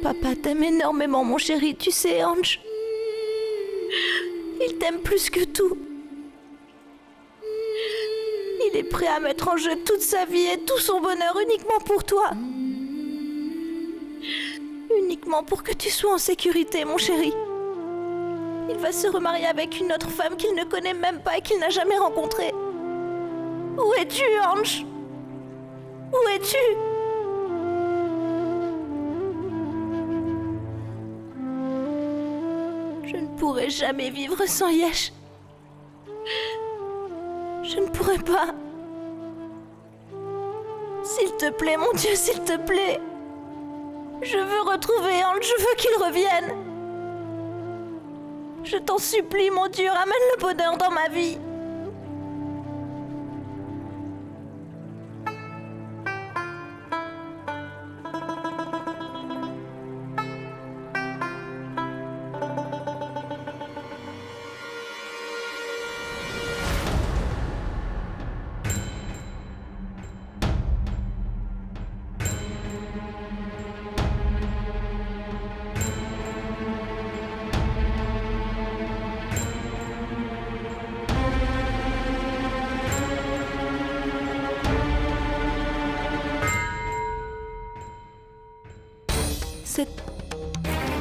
Papa t'aime énormément, mon chéri, tu sais, Ange. Il t'aime plus que tout. Il est prêt à mettre en jeu toute sa vie et tout son bonheur uniquement pour toi. Uniquement pour que tu sois en sécurité, mon chéri. Il va se remarier avec une autre femme qu'il ne connaît même pas et qu'il n'a jamais rencontrée. Où es-tu, Ange? Où es-tu? Je ne pourrai jamais vivre sans Yesh. Je ne pourrai pas. S'il te plaît, mon Dieu, s'il te plaît. Je veux retrouver Ange, je veux qu'il revienne. Je t'en supplie, mon Dieu, ramène le bonheur dans ma vie.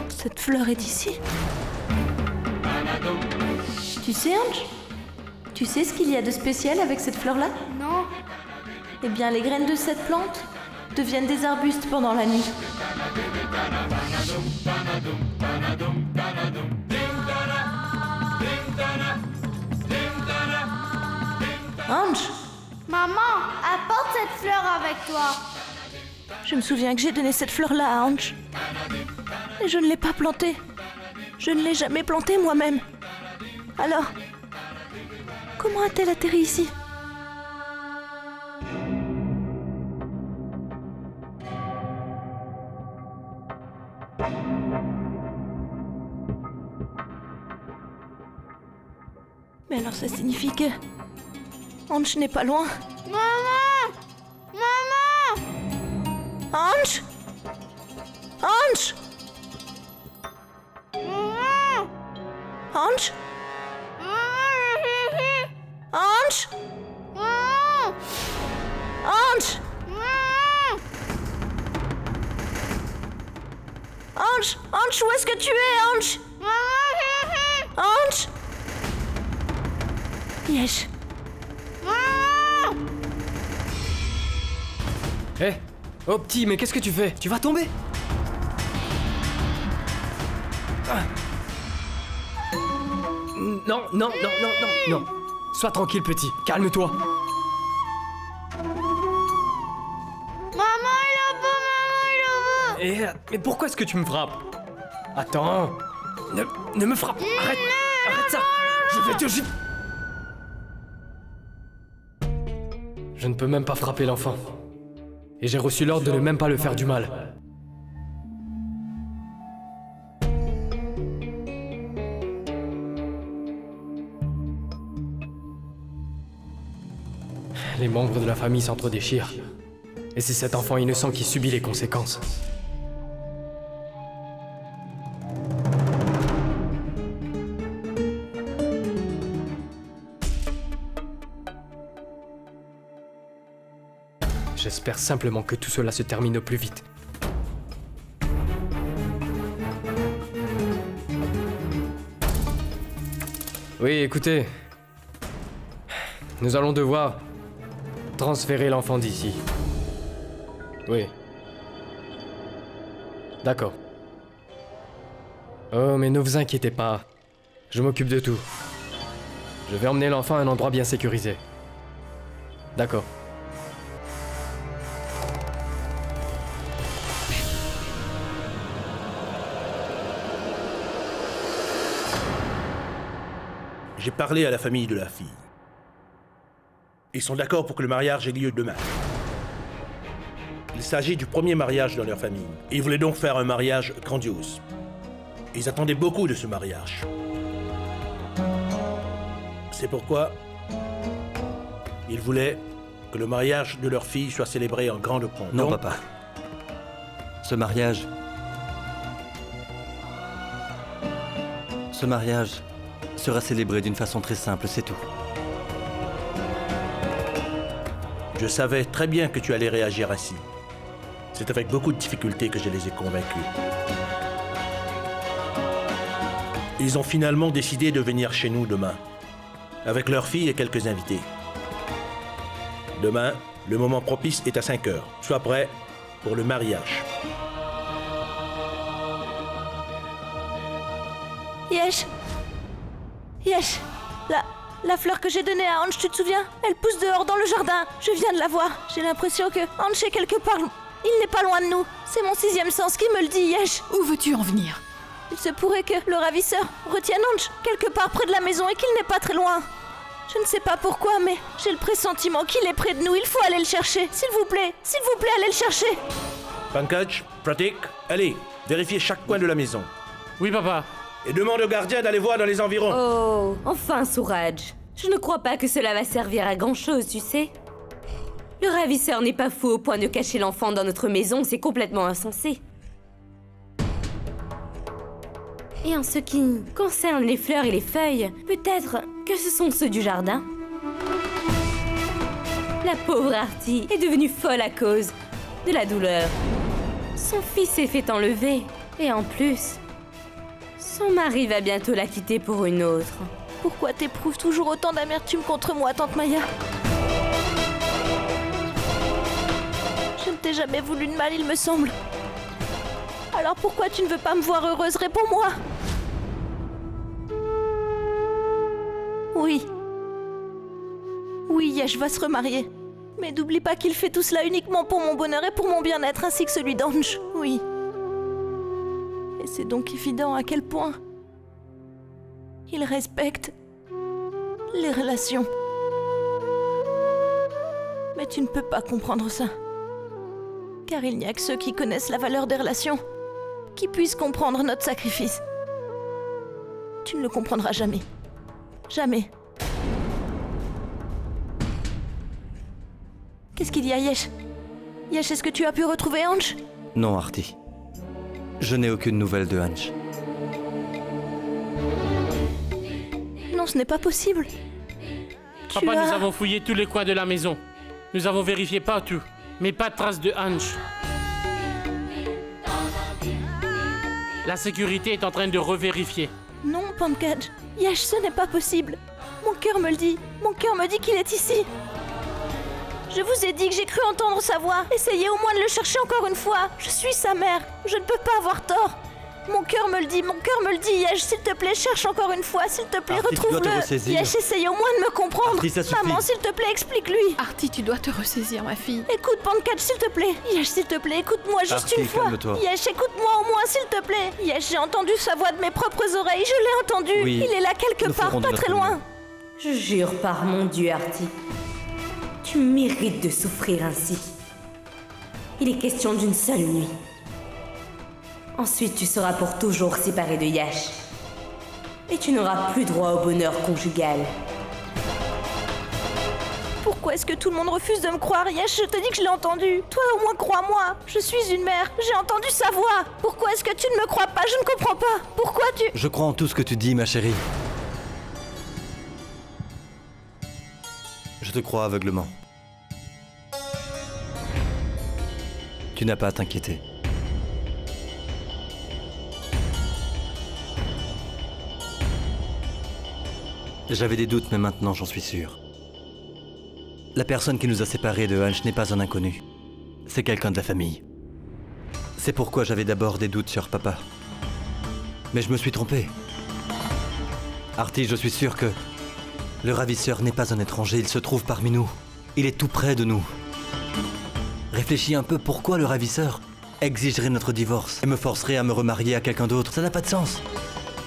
Cette fleur est ici. Tu sais, Ange? Tu sais ce qu'il y a de spécial avec cette fleur-là? Non. Eh bien, les graines de cette plante deviennent des arbustes pendant la nuit. Ange, Maman, apporte cette fleur avec toi. je me souviens que j'ai donné cette fleur-là à Ange. Et je ne l'ai pas plantée. Je ne l'ai jamais plantée moi-même. Alors, comment a-t-elle atterri ici? Mais alors ça signifie que Ange n'est pas loin. Maman! Maman! Ange! Ange! Maman! Ange! Ange! Maman! Ange! Maman! Ange! Ange, où est-ce que tu es, Ange? Ange! Yesh. Hé Oh petit, mais qu'est-ce que tu fais? Tu vas tomber? Ah. Non, non, non, non, non, non. Sois tranquille petit, calme-toi. Maman, il est beau, maman, il est beau. Mais pourquoi est-ce que tu me frappes? Attends. Ne me frappe. Arrête. Arrête ça. Je vais te... Je ne peux même pas frapper l'enfant. Et j'ai reçu l'ordre de ne même pas le faire du mal. Les membres de la famille s'entredéchirent. Et c'est cet enfant innocent qui subit les conséquences. J'espère simplement que tout cela se termine au plus vite. Oui, écoutez. Nous allons devoir transférer l'enfant d'ici. Oui. D'accord. Oh, mais ne vous inquiétez pas. Je m'occupe de tout. Je vais emmener l'enfant à un endroit bien sécurisé. D'accord. J'ai parlé à la famille de la fille. Ils sont d'accord pour que le mariage ait lieu demain. Il s'agit du premier mariage dans leur famille. Ils voulaient donc faire un mariage grandiose. Ils attendaient beaucoup de ce mariage. C'est pourquoi ils voulaient que le mariage de leur fille soit célébré en grande pompe. Non, Donc, papa. Ce mariage Ce mariage sera célébré d'une façon très simple, c'est tout. Je savais très bien que tu allais réagir ainsi. C'est avec beaucoup de difficulté que je les ai convaincus. Ils ont finalement décidé de venir chez nous demain, avec leur fille et quelques invités. Demain, le moment propice est à 5 heures. Sois prêt pour le mariage. Yesh. Yesh. La fleur que j'ai donnée à Ange, tu te souviens? Elle pousse dehors dans le jardin. Je viens de la voir. J'ai l'impression que Ange est quelque part. Il n'est pas loin de nous. C'est mon 6e sens qui me le dit, Yesh. Où veux-tu en venir? Il se pourrait que le ravisseur retienne Ange quelque part près de la maison et qu'il n'est pas très loin. Je ne sais pas pourquoi, mais j'ai le pressentiment qu'il est près de nous. Il faut aller le chercher. S'il vous plaît, allez le chercher. Pankaj, Pratik, allez, vérifiez chaque coin de la maison. Oui, papa. Et demande au gardien d'aller voir dans les environs. Oh, enfin, Suraj. Je ne crois pas que cela va servir à grand-chose, tu sais. Le ravisseur n'est pas fou au point de cacher l'enfant dans notre maison, c'est complètement insensé. Et en ce qui concerne les fleurs et les feuilles, peut-être que ce sont ceux du jardin. La pauvre Artie est devenue folle à cause de la douleur. Son fils s'est fait enlever, et en plus, son mari va bientôt la quitter pour une autre. Pourquoi t'éprouves toujours autant d'amertume contre moi, tante Maya? Je ne t'ai jamais voulu de mal, il me semble. Alors pourquoi tu ne veux pas me voir heureuse? Réponds-moi. Oui. Oui, Yesh va se remarier. Mais n'oublie pas qu'il fait tout cela uniquement pour mon bonheur et pour mon bien-être, ainsi que celui d'Ange. Oui. Et c'est donc évident à quel point il respecte les relations. Mais tu ne peux pas comprendre ça. Car il n'y a que ceux qui connaissent la valeur des relations qui puissent comprendre notre sacrifice. Tu ne le comprendras jamais. Jamais. Qu'est-ce qu'il y a, Yesh? Yesh, est-ce que tu as pu retrouver Ange? Non, Artie. Je n'ai aucune nouvelle de Ange. Non, ce n'est pas possible. Papa, nous avons fouillé tous les coins de la maison. Nous avons vérifié partout, mais pas de trace de Ange. La sécurité est en train de revérifier. Non, Pankaj. Yesh, ce n'est pas possible. Mon cœur me le dit. Mon cœur me dit qu'il est ici. Je vous ai dit que j'ai cru entendre sa voix. Essayez au moins de le chercher encore une fois. Je suis sa mère. Je ne peux pas avoir tort. Mon cœur me le dit, Yesh, s'il te plaît, cherche encore une fois, s'il te plaît, Artie, tu dois te retrouve-le. ressaisir. Yesh, essaye au moins de me comprendre. Artie, ça suffit. Maman, s'il te plaît, explique-lui. Artie, tu dois te ressaisir, ma fille. Écoute, Pankaj, s'il te plaît. Yesh, s'il te plaît, écoute-moi juste Artie, une fois. calme-toi. Yesh, écoute-moi au moins, s'il te plaît. Yesh, j'ai entendu sa voix de mes propres oreilles, je l'ai entendu. Oui, Il est là quelque nous part, ferons de pas notre très loin. mieux. Je jure par mon Dieu, Artie. Tu mérites de souffrir ainsi. Il est question d'une seule nuit. Ensuite, tu seras pour toujours séparé de Yash. Et tu n'auras plus droit au bonheur conjugal. Pourquoi est-ce que tout le monde refuse de me croire? Yesh, je te dis que je l'ai entendu. Toi, au moins, crois-moi. Je suis une mère. J'ai entendu sa voix. Pourquoi est-ce que tu ne me crois pas? Je ne comprends pas. Pourquoi tu... Je crois en tout ce que tu dis, ma chérie. Je te crois aveuglement. Tu n'as pas à t'inquiéter. J'avais des doutes, mais maintenant j'en suis sûr. La personne qui nous a séparés de Ange n'est pas un inconnu. C'est quelqu'un de la famille. C'est pourquoi j'avais d'abord des doutes sur papa. Mais je me suis trompé. Artie, je suis sûr que le ravisseur n'est pas un étranger, il se trouve parmi nous. Il est tout près de nous. Réfléchis un peu, pourquoi le ravisseur exigerait notre divorce et me forcerait à me remarier à quelqu'un d'autre? Ça n'a pas de sens.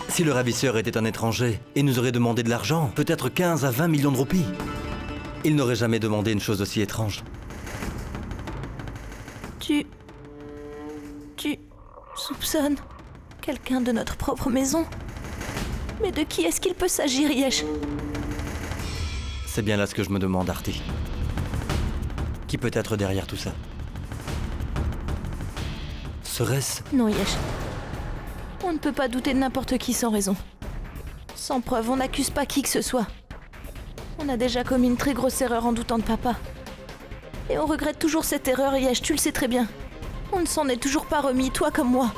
Si le ravisseur était un étranger et nous aurait demandé de l'argent, peut-être 15 à 20 millions de roupies, il n'aurait jamais demandé une chose aussi étrange. Tu soupçonnes quelqu'un de notre propre maison? Mais de qui est-ce qu'il peut s'agir, Yesh? C'est bien là ce que je me demande, Artie. Qui peut être derrière tout ça? Serait-ce... Non, Yesh. On ne peut pas douter de n'importe qui sans raison. Sans preuve, on n'accuse pas qui que ce soit. On a déjà commis une très grosse erreur en doutant de papa. Et on regrette toujours cette erreur, Yesh, tu le sais très bien. On ne s'en est toujours pas remis, toi comme moi.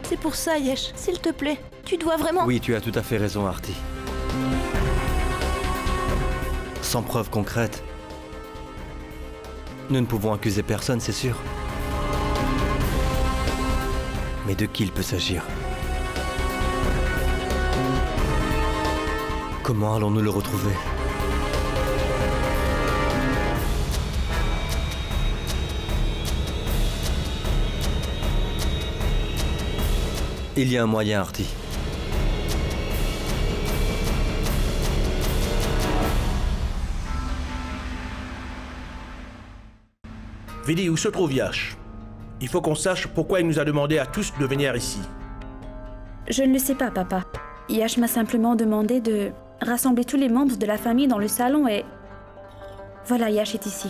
C'est pour ça, Yesh, s'il te plaît, tu dois vraiment... Oui, tu as tout à fait raison, Artie. Sans preuve concrète, nous ne pouvons accuser personne, c'est sûr. Mais de qui il peut s'agir? Comment allons-nous le retrouver? Il y a un moyen, Artie. Vidi, où se trouve Yash? Il faut qu'on sache pourquoi il nous a demandé à tous de venir ici. Je ne le sais pas, papa. Yash m'a simplement demandé de rassembler tous les membres de la famille dans le salon et... Voilà, Yash est ici.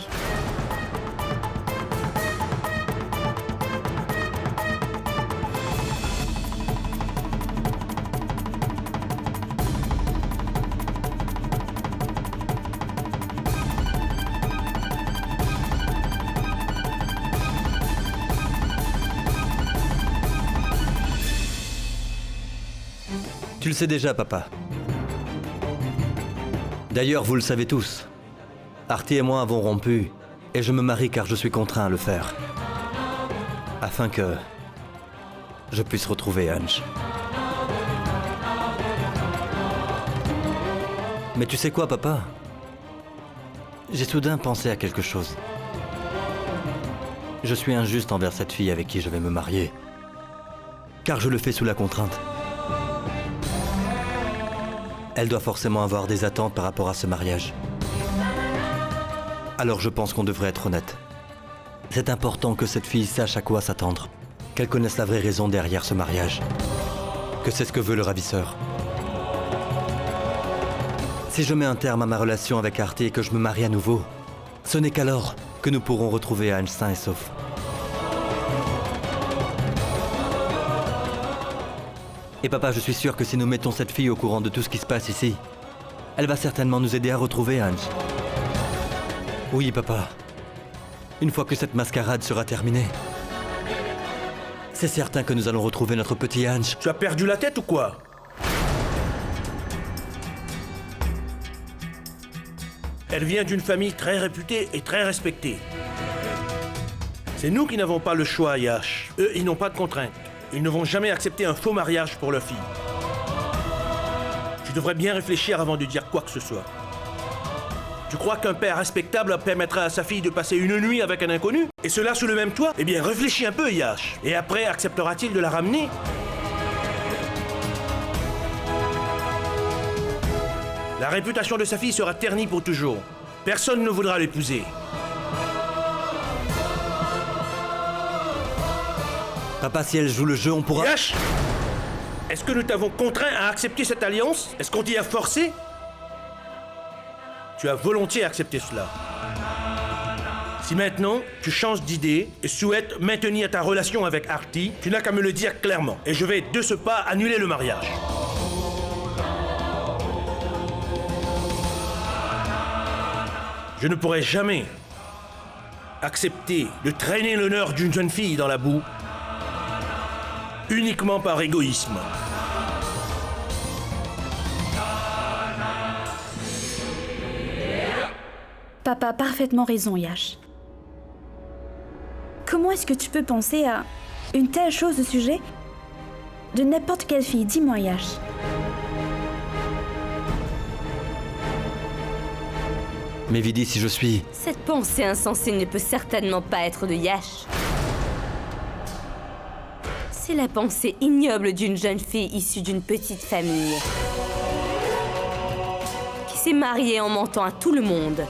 Tu le sais déjà, papa. D'ailleurs, vous le savez tous. Artie et moi avons rompu, et je me marie car je suis contraint à le faire. Afin que je puisse retrouver Ange. Mais tu sais quoi, papa? J'ai soudain pensé à quelque chose. Je suis injuste envers cette fille avec qui je vais me marier. Car je le fais sous la contrainte. Elle doit forcément avoir des attentes par rapport à ce mariage. Alors je pense qu'on devrait être honnête. C'est important que cette fille sache à quoi s'attendre. Qu'elle connaisse la vraie raison derrière ce mariage. Que c'est ce que veut le ravisseur. Si je mets un terme à ma relation avec Artie et que je me marie à nouveau, ce n'est qu'alors que nous pourrons retrouver Ange sain et sauf. Et papa, je suis sûr que si nous mettons cette fille au courant de tout ce qui se passe ici, elle va certainement nous aider à retrouver Ange. Oui, papa. Une fois que cette mascarade sera terminée, c'est certain que nous allons retrouver notre petit Ange. Tu as perdu la tête ou quoi? Elle vient d'une famille très réputée et très respectée. C'est nous qui n'avons pas le choix, Yash. Eux, ils n'ont pas de contraintes. Ils ne vont jamais accepter un faux mariage pour leur fille. Tu devrais bien réfléchir avant de dire quoi que ce soit. Tu crois qu'un père respectable permettra à sa fille de passer une nuit avec un inconnu? Et cela sous le même toit? Eh bien, réfléchis un peu, Yash. Et après, acceptera-t-il de la ramener? La réputation de sa fille sera ternie pour toujours. Personne ne voudra l'épouser. Papa, si elle joue le jeu, on pourra... Yash! Est-ce que nous t'avons contraint à accepter cette alliance? Est-ce qu'on t'y a forcé? Tu as volontiers accepté cela. Si maintenant, tu changes d'idée et souhaites maintenir ta relation avec Artie, tu n'as qu'à me le dire clairement. Et je vais de ce pas annuler le mariage. Je ne pourrai jamais accepter de traîner l'honneur d'une jeune fille dans la boue uniquement par égoïsme. Papa a parfaitement raison, Yash. Comment est-ce que tu peux penser à une telle chose au sujet de n'importe quelle fille? Dis-moi, Yash. Mais Vidi, si je suis... Cette pensée insensée ne peut certainement pas être de Yash. C'est la pensée ignoble d'une jeune fille issue d'une petite famille qui s'est mariée en mentant à tout le monde.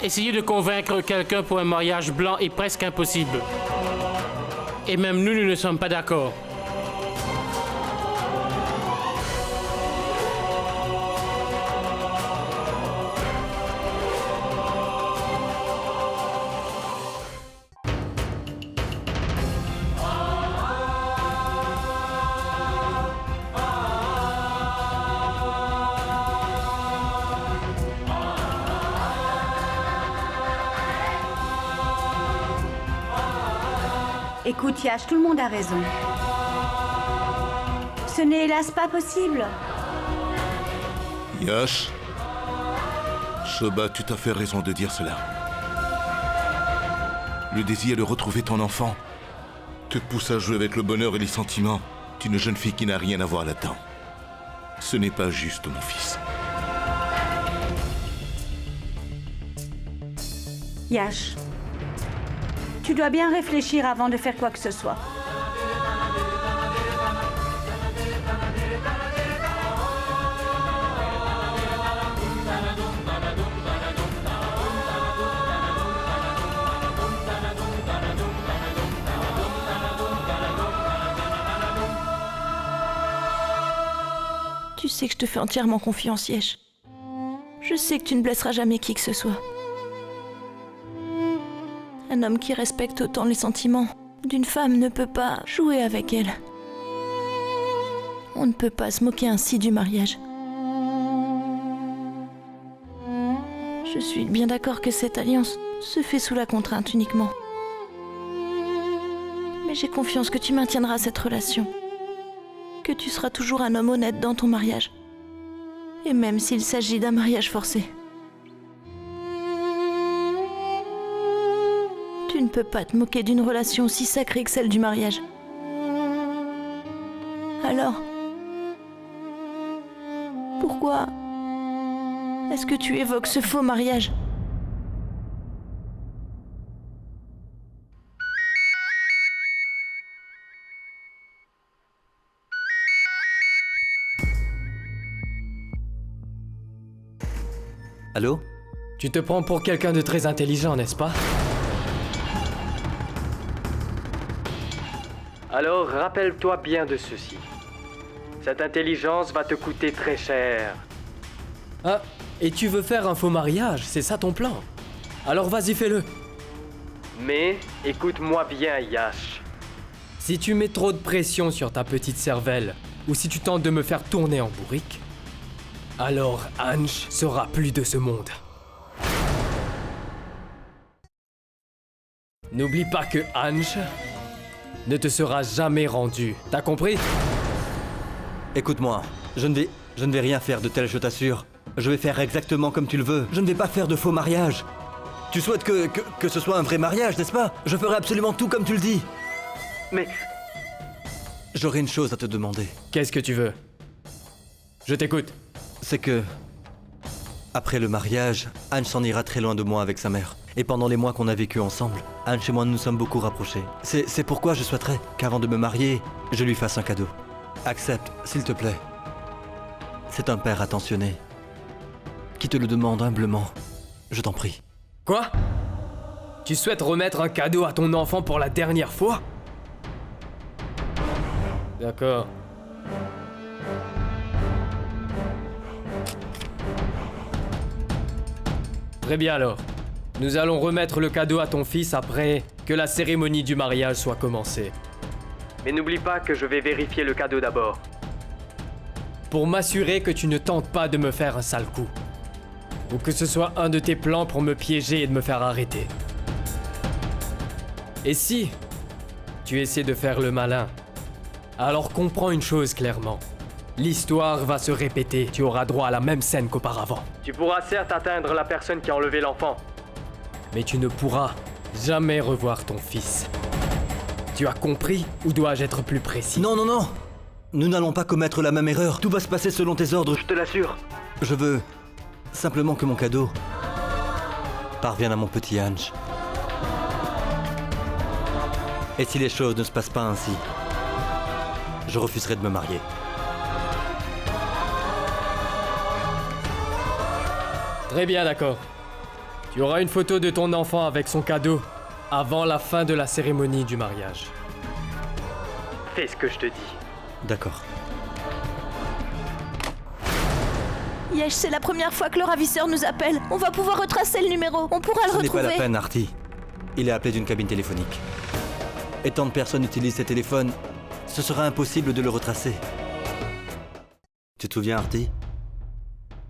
Essayer de convaincre quelqu'un pour un mariage blanc est presque impossible. Et même nous ne sommes pas d'accord. Écoute, Yash, tout le monde a raison. Ce n'est hélas pas possible. Yash, Shoba, tu as fait raison de dire cela. Le désir de retrouver ton enfant te pousse à jouer avec le bonheur et les sentiments d'une jeune fille qui n'a rien à voir là-dedans. Ce n'est pas juste, mon fils. Yash, tu dois bien réfléchir avant de faire quoi que ce soit. Tu sais que je te fais entièrement confiance, Yesh. Je sais que tu ne blesseras jamais qui que ce soit. Un homme qui respecte autant les sentiments d'une femme ne peut pas jouer avec elle. On ne peut pas se moquer ainsi du mariage. Je suis bien d'accord que cette alliance se fait sous la contrainte uniquement. Mais j'ai confiance que tu maintiendras cette relation. Que tu seras toujours un homme honnête dans ton mariage. Et même s'il s'agit d'un mariage forcé. Tu ne peux pas te moquer d'une relation aussi sacrée que celle du mariage. Alors, pourquoi est-ce que tu évoques ce faux mariage ? Allô? Tu te prends pour quelqu'un de très intelligent, n'est-ce pas? Alors, rappelle-toi bien de ceci. Cette intelligence va te coûter très cher. Ah, et tu veux faire un faux mariage, c'est ça ton plan? Alors vas-y, fais-le. Mais, écoute-moi bien, Yash. Si tu mets trop de pression sur ta petite cervelle, ou si tu tentes de me faire tourner en bourrique, alors Ange sera plus de ce monde. N'oublie pas que Ange ne te sera jamais rendu. T'as compris? Écoute-moi, je ne vais rien faire de tel, je t'assure. Je vais faire exactement comme tu le veux. Je ne vais pas faire de faux mariage. Tu souhaites que ce soit un vrai mariage, n'est-ce pas? Je ferai absolument tout comme tu le dis. Mais... j'aurais une chose à te demander. Qu'est-ce que tu veux? Je t'écoute. C'est que... après le mariage, Ange s'en ira très loin de moi avec sa mère. Et pendant les mois qu'on a vécu ensemble, Ange et moi nous sommes beaucoup rapprochés. C'est pourquoi je souhaiterais qu'avant de me marier, je lui fasse un cadeau. Accepte, s'il te plaît. C'est un père attentionné qui te le demande humblement. Je t'en prie. Quoi? Tu souhaites remettre un cadeau à ton enfant pour la dernière fois? D'accord. Très bien alors. Nous allons remettre le cadeau à ton fils après que la cérémonie du mariage soit commencée. Mais n'oublie pas que je vais vérifier le cadeau d'abord. Pour m'assurer que tu ne tentes pas de me faire un sale coup. Ou que ce soit un de tes plans pour me piéger et de me faire arrêter. Et si tu essaies de faire le malin, alors comprends une chose clairement. L'histoire va se répéter, tu auras droit à la même scène qu'auparavant. Tu pourras certes atteindre la personne qui a enlevé l'enfant, mais tu ne pourras jamais revoir ton fils. Tu as compris ou dois-je être plus précis? Non, non, non! Nous n'allons pas commettre la même erreur. Tout va se passer selon tes ordres, je te l'assure. Je veux simplement que mon cadeau parvienne à mon petit Ange. Et si les choses ne se passent pas ainsi, je refuserai de me marier. Très bien, d'accord. Tu auras une photo de ton enfant avec son cadeau avant la fin de la cérémonie du mariage. Fais ce que je te dis. D'accord. Yesh, c'est la première fois que le ravisseur nous appelle. On va pouvoir retracer le numéro. On pourra le retrouver. Ce n'est pas la peine, Artie. Il est appelé d'une cabine téléphonique. Et tant de personnes utilisent ces téléphones, ce sera impossible de le retracer. Tu te souviens, Artie?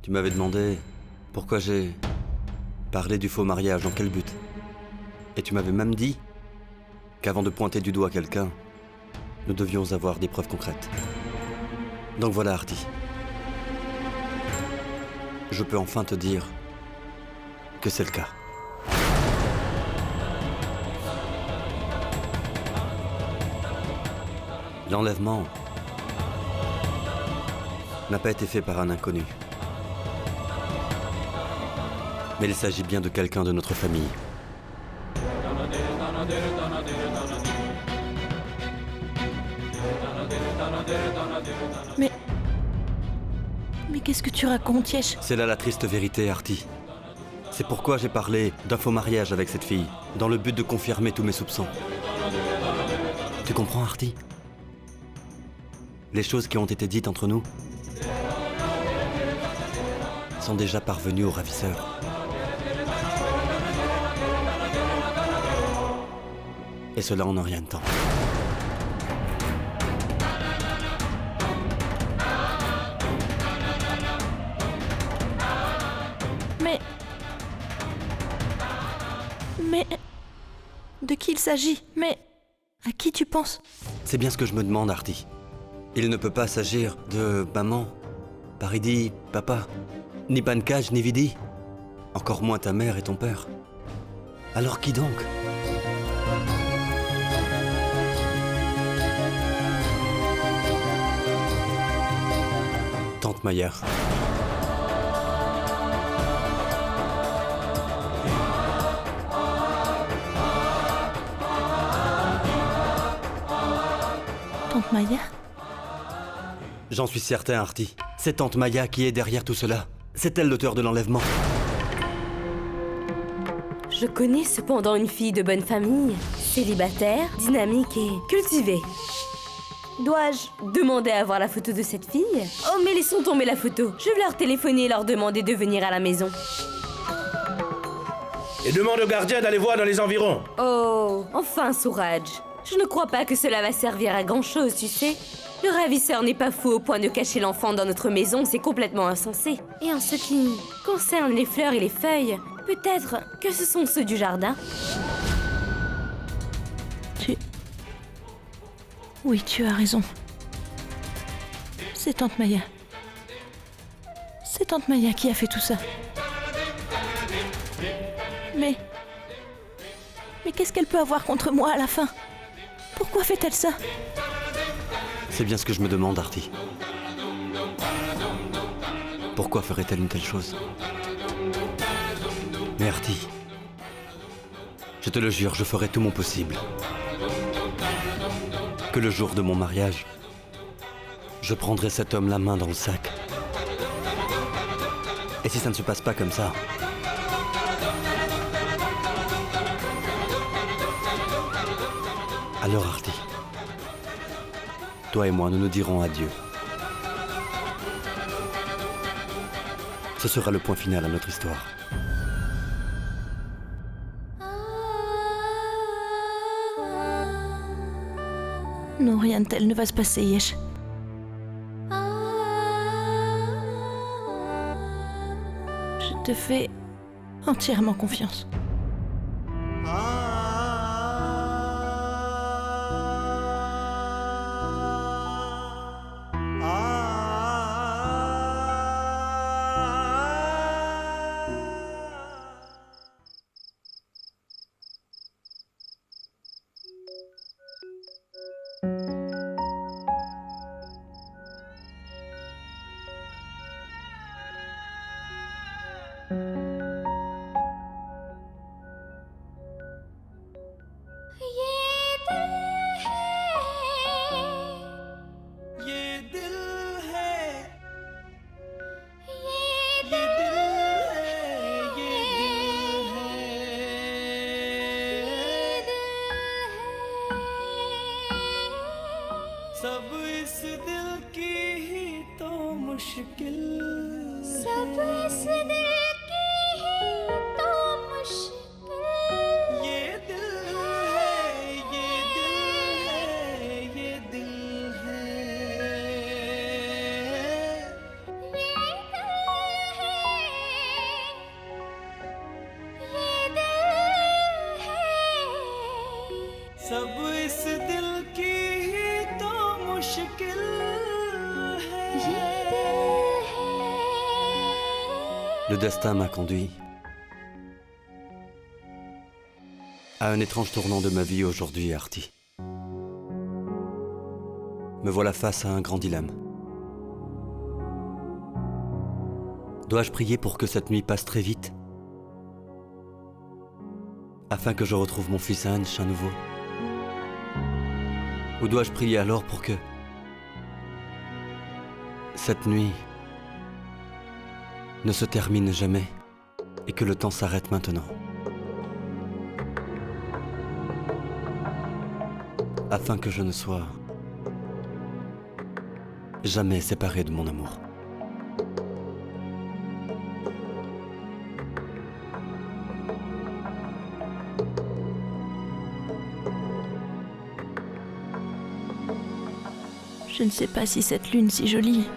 Tu m'avais demandé pourquoi j'ai parlé du faux mariage, dans quel but? Et tu m'avais même dit qu'avant de pointer du doigt quelqu'un, nous devions avoir des preuves concrètes. Donc voilà, Artie. Je peux enfin te dire que c'est le cas. L'enlèvement n'a pas été fait par un inconnu. Mais il s'agit bien de quelqu'un de notre famille. Mais qu'est-ce que tu racontes, Yesh? C'est là la triste vérité, Artie. C'est pourquoi j'ai parlé d'un faux mariage avec cette fille, dans le but de confirmer tous mes soupçons. Tu comprends, Artie? Les choses qui ont été dites entre nous sont déjà parvenues au ravisseur. Et cela en un rien de temps. Mais... De qui il s'agit? Mais... À qui tu penses? C'est bien ce que je me demande, Artie. Il ne peut pas s'agir de maman, Paridi, papa, ni Pankaj, ni Vidi. Encore moins ta mère et ton père. Alors qui donc? Tante Maya. Tante Maya? J'en suis certain, Artie. C'est Tante Maya qui est derrière tout cela. C'est elle l'auteur de l'enlèvement. Je connais cependant une fille de bonne famille, célibataire, dynamique et cultivée. Dois-je demander à voir la photo de cette fille? Oh, mais laissons tomber la photo. Je vais leur téléphoner et leur demander de venir à la maison. Et demande au gardien d'aller voir dans les environs. Oh, enfin, Suraj. Je ne crois pas que cela va servir à grand-chose, tu sais. Le ravisseur n'est pas fou au point de cacher l'enfant dans notre maison, c'est complètement insensé. Et en ce qui concerne les fleurs et les feuilles, peut-être que ce sont ceux du jardin. Oui, tu as raison. C'est Tante Maya. C'est Tante Maya qui a fait tout ça. Mais qu'est-ce qu'elle peut avoir contre moi à la fin? Pourquoi fait-elle ça? C'est bien ce que je me demande, Artie. Pourquoi ferait-elle une telle chose? Mais Artie, je te le jure, je ferai tout mon possible. Que le jour de mon mariage, je prendrai cet homme la main dans le sac. Et si ça ne se passe pas comme ça, alors Artie, toi et moi, nous nous dirons adieu. Ce sera le point final à notre histoire. Non, rien de tel ne va se passer, Yesh. Je te fais entièrement confiance. सब इस दिल की ही तो मुश्किल सब इस दिल की Le destin m'a conduit à un étrange tournant de ma vie aujourd'hui, Artie. Me voilà face à un grand dilemme. Dois-je prier pour que cette nuit passe très vite, afin que je retrouve mon fils Ange à nouveau? Ou dois-je prier alors pour que cette nuit ne se termine jamais et que le temps s'arrête maintenant, afin que je ne sois jamais séparé de mon amour? Je ne sais pas si cette lune si jolie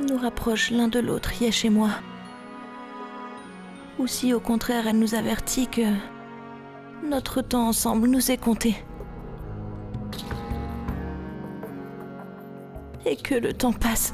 nous rapproche l'un de l'autre, Yesh et moi. Ou si au contraire elle nous avertit que notre temps ensemble nous est compté. Et que le temps passe.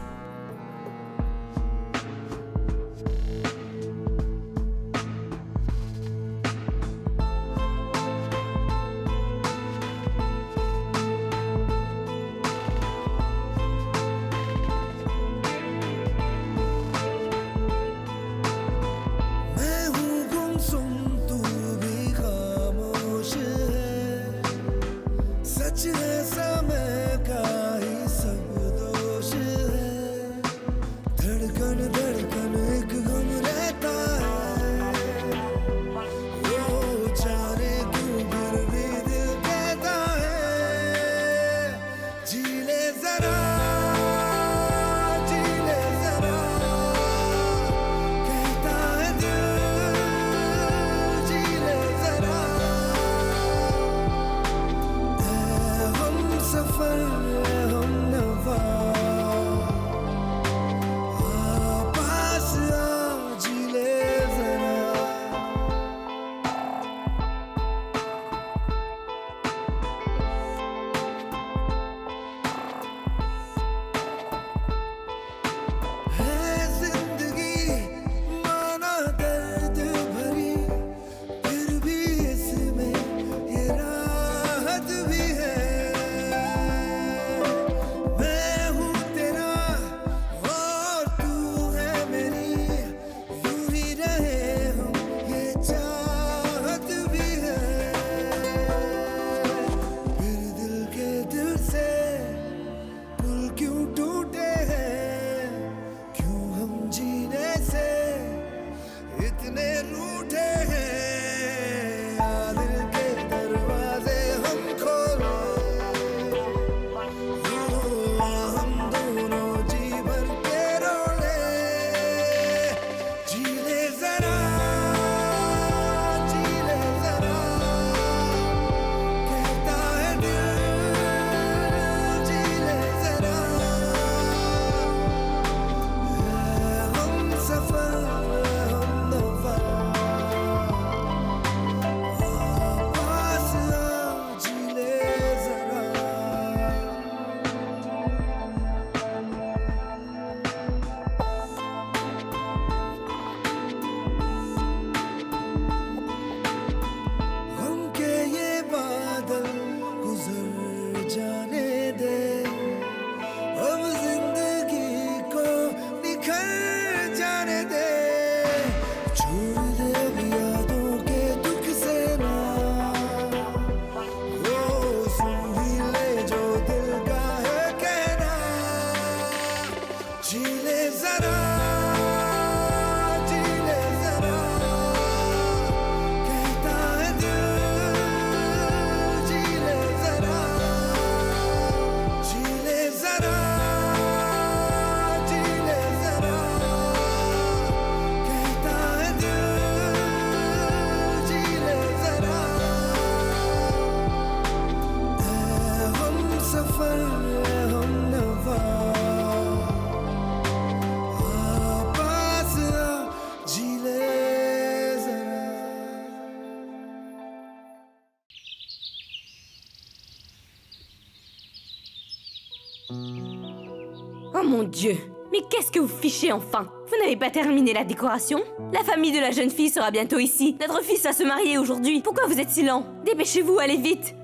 Oh mon Dieu! Mais qu'est-ce que vous fichez enfin? Vous n'avez pas terminé la décoration? La famille de la jeune fille sera bientôt ici. Notre fils va se marier aujourd'hui. Pourquoi vous êtes si lent? Dépêchez-vous, allez vite.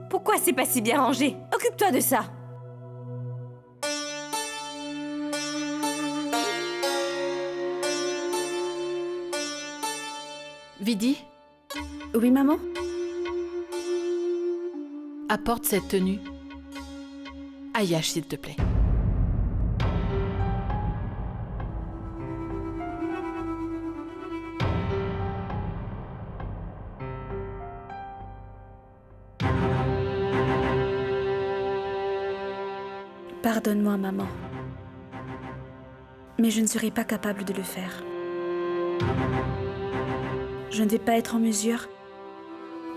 Pourquoi c'est pas si bien rangé? Occupe-toi de ça. Vidi, Oui, maman? apporte cette tenue à Yash, s'il te plaît. Pardonne-moi, maman. Mais je ne serai pas capable de le faire. Je ne vais pas être en mesure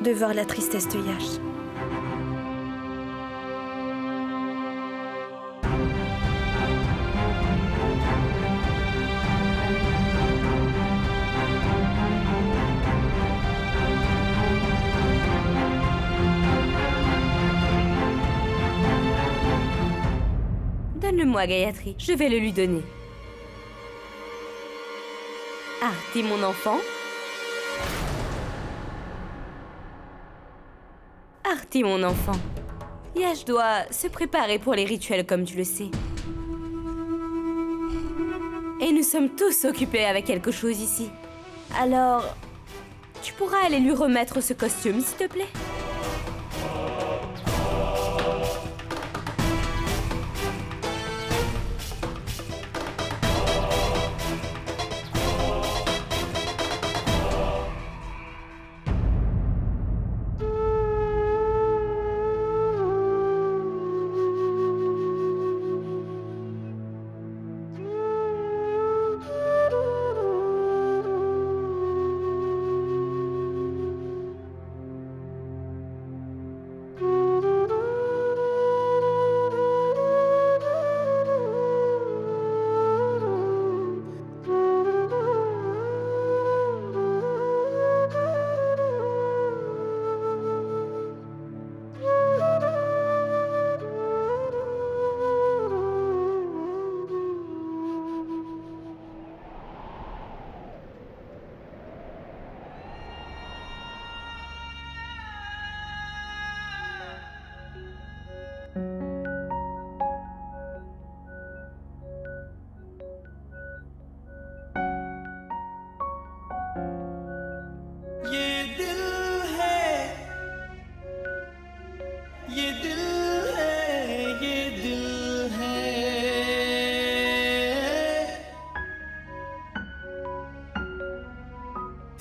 de voir la tristesse de Yash. Donne-le-moi, Gayatri. Je vais le lui donner. Arti, mon enfant. Arti, mon enfant. Yash doit se préparer pour les rituels, comme tu le sais. Et nous sommes tous occupés avec quelque chose ici. Alors, tu pourras aller lui remettre ce costume, s'il te plaît?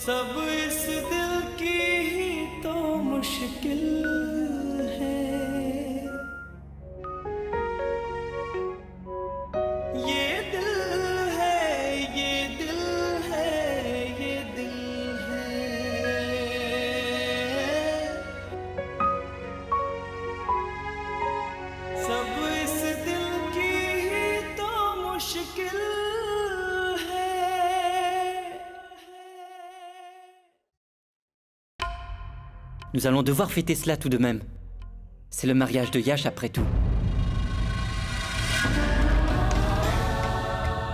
सब इस दिल की ही तो मुश्किल है ये दिल है ये दिल है ये दिल है सब इस दिल की ही तो मुश्किल Nous allons devoir fêter cela tout de même. C'est le mariage de Yash après tout.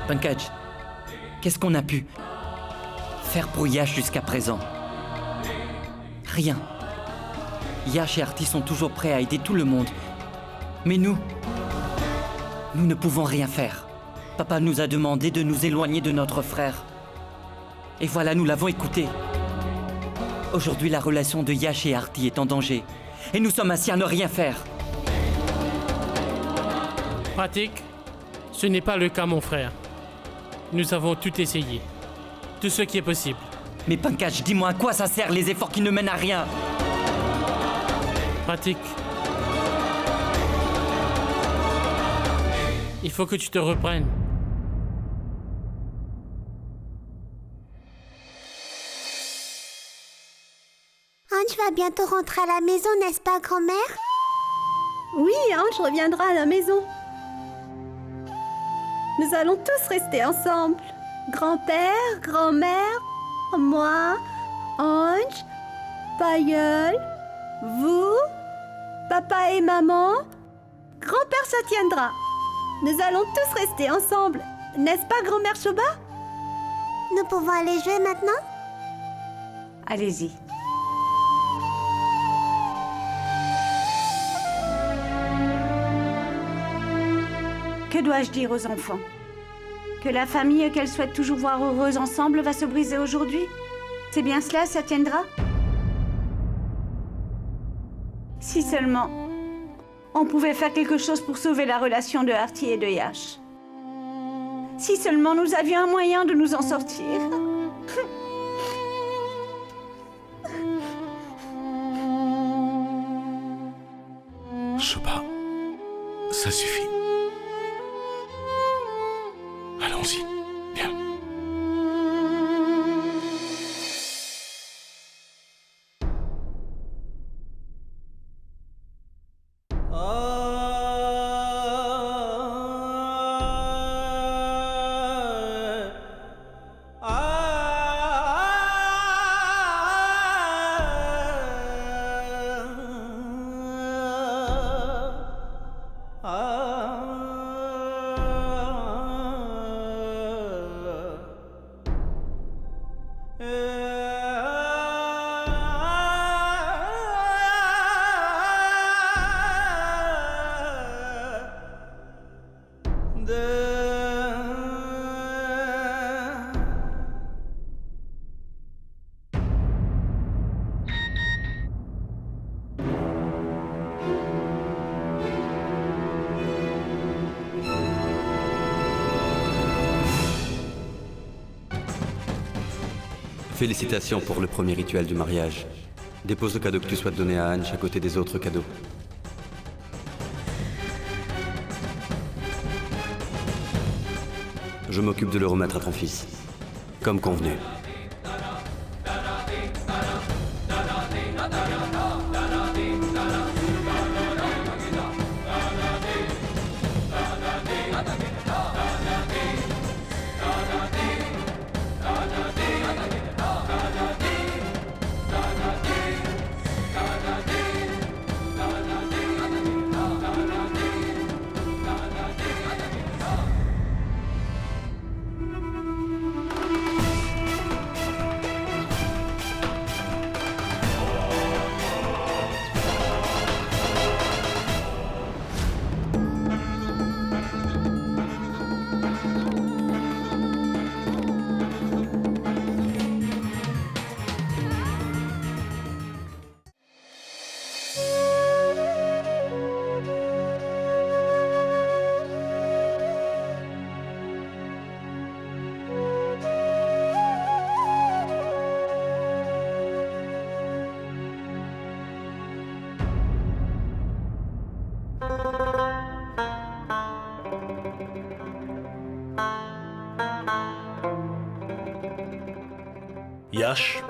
Pankaj, qu'est-ce qu'on a pu faire pour Yash jusqu'à présent? Rien. Yash et Arti sont toujours prêts à aider tout le monde. Mais nous ne pouvons rien faire. Papa nous a demandé de nous éloigner de notre frère. Et voilà, nous l'avons écouté. Aujourd'hui, la relation de Yash et Arti est en danger. Et nous sommes assis à ne rien faire. Pratique, ce n'est pas le cas, mon frère. Nous avons tout essayé. Tout ce qui est possible. Mais Pankaj, dis-moi à quoi ça sert les efforts qui ne mènent à rien? Pratique. Il faut que tu te reprennes. Ange va bientôt rentrer à la maison, n'est-ce pas, grand-mère? Oui, Ange reviendra à la maison. Nous allons tous rester ensemble. Grand-père, grand-mère, moi, Ange, Pailleul, vous, papa et maman. Grand-père se tiendra. Nous allons tous rester ensemble. N'est-ce pas, grand-mère Shoba? Nous pouvons aller jouer maintenant? Allez-y. Que dois-je dire aux enfants? Que la famille qu'elles souhaitent toujours voir heureuse ensemble va se briser aujourd'hui? C'est bien cela, Satyendra? Si seulement on pouvait faire quelque chose pour sauver la relation de Arti et de Yash. Si seulement nous avions un moyen de nous en sortir. Shoba, ça suffit. Allons-y, viens. Félicitations pour le premier rituel du mariage. Dépose le cadeau que tu souhaites donner à Hanch à côté des autres cadeaux. Je m'occupe de le remettre à ton fils, comme convenu. Yash,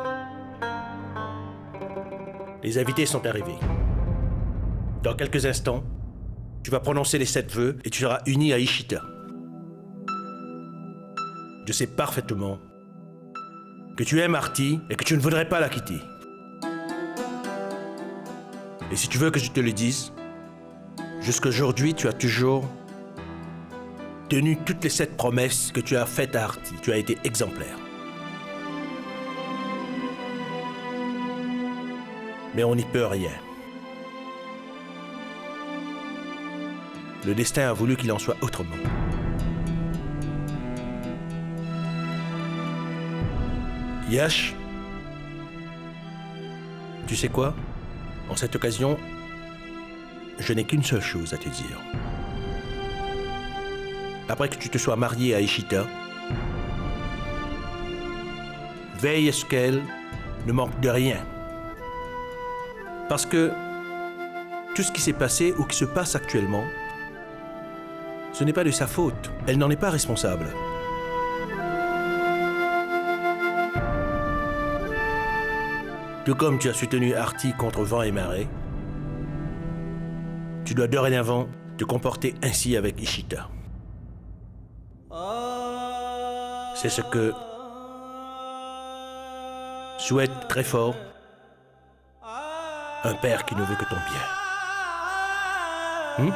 les invités sont arrivés. Dans quelques instants, tu vas prononcer les 7 vœux et tu seras uni à Ishita. Je sais parfaitement que tu aimes Arti et que tu ne voudrais pas la quitter. Et si tu veux que je te le dise, jusqu'aujourd'hui, tu as toujours tenu toutes les 7 promesses que tu as faites à Arti. Tu as été exemplaire. Mais on n'y peut rien. Le destin a voulu qu'il en soit autrement. Yash, tu sais quoi? En cette occasion, je n'ai qu'une seule chose à te dire. Après que tu te sois marié à Ishita, veille à ce qu'elle ne manque de rien. Parce que tout ce qui s'est passé ou qui se passe actuellement, ce n'est pas de sa faute. Elle n'en est pas responsable. Tout comme tu as soutenu Arti contre vent et marée, tu dois dorénavant te comporter ainsi avec Ishita. C'est ce que souhaite très fort un père qui ne veut que ton bien.